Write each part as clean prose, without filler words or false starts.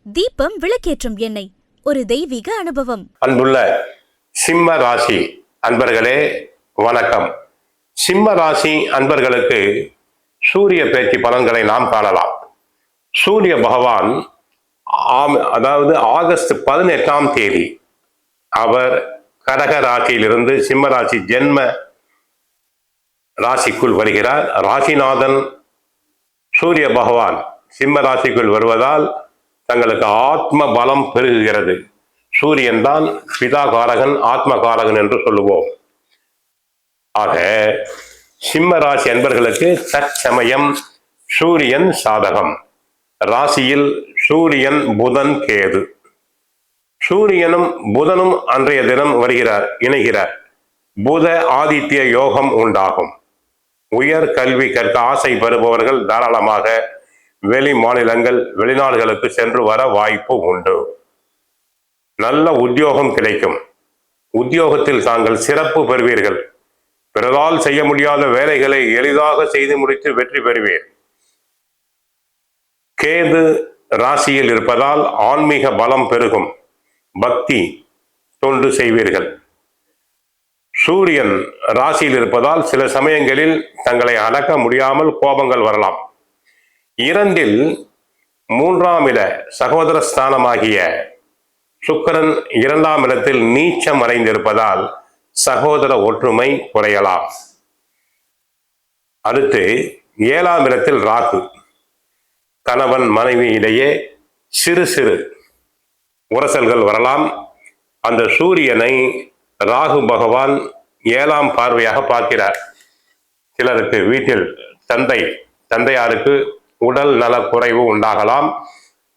தீபம் விளக்கேற்றும் எண்ணெய், ஒரு தெய்வீக அனுபவம். அன்புள்ள சிம்ம ராசி அன்பர்களே வணக்கம். சிம்ம ராசி அன்பர்களுக்கு சூரிய பேச்சு பலன்களை நாம் காணலாம். சூரிய பகவான் அதாவது ஆகஸ்ட் 18ஆம் தேதி அவர் கடக ராசியிலிருந்து சிம்ம ராசி ஜென்ம ராசிக்குள் வருகிறார். ராசிநாதன் சூரிய பகவான் சிம்ம ராசிக்குள் வருவதால் தங்களுக்கு ஆத்ம பலம் பெருகுகிறது. சூரியன் தான் பிதா காரகன், ஆத்ம காரகன் என்று சொல்லுவோம். ஆக சிம்ம ராசி அன்பர்களுக்கு தற்சமயம் சூரியன் சாதகம். ராசியில் சூரியன், புதன், கேது. சூரியனும் புதனும் அன்றைய தினம் வருகிறார், இணைகிறார். புத ஆதித்ய யோகம் உண்டாகும். உயர் கல்வி கற்க ஆசை பெறுபவர்கள் தாராளமாக வெளி மாநிலங்கள், வெளிநாடுகளுக்கு சென்று வர வாய்ப்பு உண்டு. நல்ல உத்தியோகம் கிடைக்கும். உத்தியோகத்தில் தாங்கள் சிறப்பு பெறுவீர்கள். பிறரால் செய்ய முடியாத வேலைகளை எளிதாக செய்து முடித்து வெற்றி பெறுவீர். கேது ராசியில் இருப்பதால் ஆன்மீக பலம் பெருகும். பக்தி தொண்டு செய்வீர்கள். சூரியன் ராசியில் இருப்பதால் சில சமயங்களில் தங்களை அடக்க முடியாமல் கோபங்கள் வரலாம். இரண்டில் 3ஆம் இட சகோதர ஸ்தானமாகிய சுக்கிரன் 2ஆம் இடத்தில் நீச்சம் அடைந்திருப்பதால் சகோதர ஒற்றுமை குறையலாம். அடுத்து 7ஆம் இடத்தில் ராகு. கணவன் மனைவி இடையே சிறு சிறு உரசல்கள் வரலாம். அந்த சூரியனை ராகு பகவான் 7ஆம் பார்வையாக பார்க்கிறார். சிலருக்கு வீட்டில் தந்தையாருக்கு உடல் நல குறைவு உண்டாகலாம்.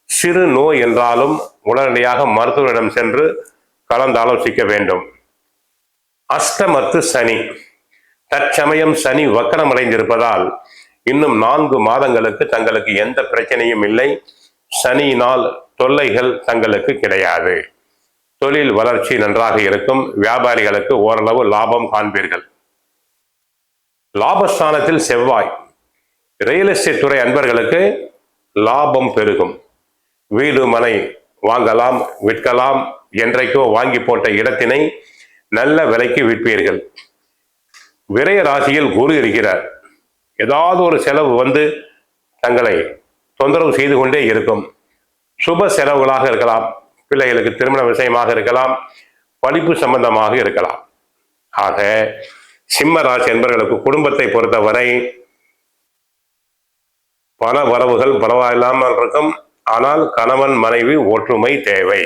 சிறு நோய் என்றாலும் உடனடியாக மருத்துவரிடம் சென்று கலந்தாலோசிக்க வேண்டும். அஷ்டமத்து சனி. தற்சமயம் சனி வக்கரமடைந்திருப்பதால் இன்னும் 4 மாதங்களுக்கு தங்களுக்கு எந்த பிரச்சனையும் இல்லை. சனியினால் தொல்லைகள் தங்களுக்கு கிடையாது. தொழில் வளர்ச்சி நன்றாக இருக்கும். வியாபாரிகளுக்கு ஓரளவு லாபம் காண்பீர்கள். லாபஸ்தானத்தில் செவ்வாய். ரியல் எஸ்டேட் துறை அன்பர்களுக்கு லாபம் பெருகும். வீடு மனை வாங்கலாம், விற்கலாம். என்றைக்கோ வாங்கி போட்ட இடத்தினை நல்ல விலைக்கு விற்பீர்கள். விரய ராசியில் குரு இருக்கிறார். ஏதாவது ஒரு செலவு வந்து தங்களை தொந்தரவு செய்து கொண்டே இருக்கும். சுப செலவுகளாக இருக்கலாம், பிள்ளைகளுக்கு திருமண விஷயமாக இருக்கலாம், படிப்பு சம்பந்தமாக இருக்கலாம். ஆக சிம்ம ராசி என்பவர்களுக்கு குடும்பத்தை பொறுத்தவரை பண வரவுகள் பரவாயில்லாமல் இருக்கும். ஆனால் கணவன் மனைவி ஒற்றுமை தேவை.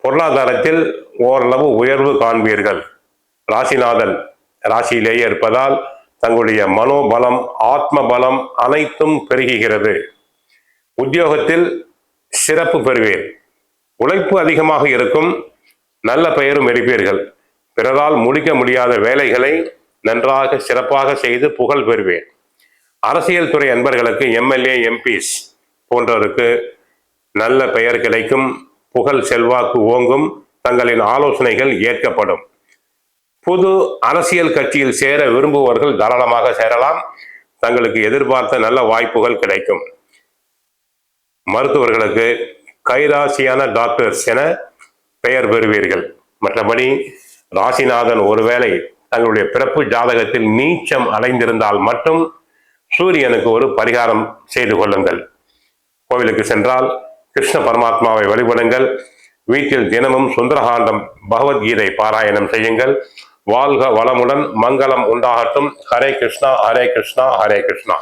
பொருளாதாரத்தில் ஓரளவு உயர்வு காண்பீர்கள். ராசிநாதன் ராசியிலேயே இருப்பதால் தங்களுடைய மனோபலம், ஆத்ம பலம் அனைத்தும் பெருகுகிறது. உத்தியோகத்தில் சிறப்பு பெறுவீர். உழைப்பு அதிகமாக இருக்கும். நல்ல பெயரும் எடுப்பீர்கள். பிறரால் முடிக்க முடியாத வேலைகளை நன்றாக சிறப்பாக செய்து புகழ் பெறுவீர். அரசியல் துறை அன்பர்களுக்கு எம்எல்ஏ, எம்பிஸ் போன்றவருக்கு நல்ல பெயர் கிடைக்கும். புகழ் செல்வாக்கு ஓங்கும். தங்களின் ஆலோசனைகள் ஏற்கப்படும். புது அரசியல் கட்சியில் சேர விரும்புபவர்கள் தாராளமாக சேரலாம். தங்களுக்கு எதிர்பார்த்த நல்ல வாய்ப்புகள் கிடைக்கும். மருத்துவர்களுக்கு கைராசியான டாக்டர்ஸ் என பெயர் பெறுவீர்கள். மற்றபடி ராசிநாதன் ஒருவேளை தங்களுடைய பிறப்பு ஜாதகத்தில் நீச்சம் அடைந்திருந்தால் மட்டும் சூரியனுக்கு ஒரு பரிகாரம் செய்து கொள்ளுங்கள். கோவிலுக்கு சென்றால் கிருஷ்ண பரமாத்மாவை வழிபடுங்கள். வீட்டில் தினமும் சுந்தரகாண்டம், பகவத்கீதை பாராயணம் செய்யுங்கள். வாழ்க வளமுடன், மங்களம் உண்டாகட்டும். ஹரே கிருஷ்ணா, ஹரே கிருஷ்ணா, ஹரே கிருஷ்ணா.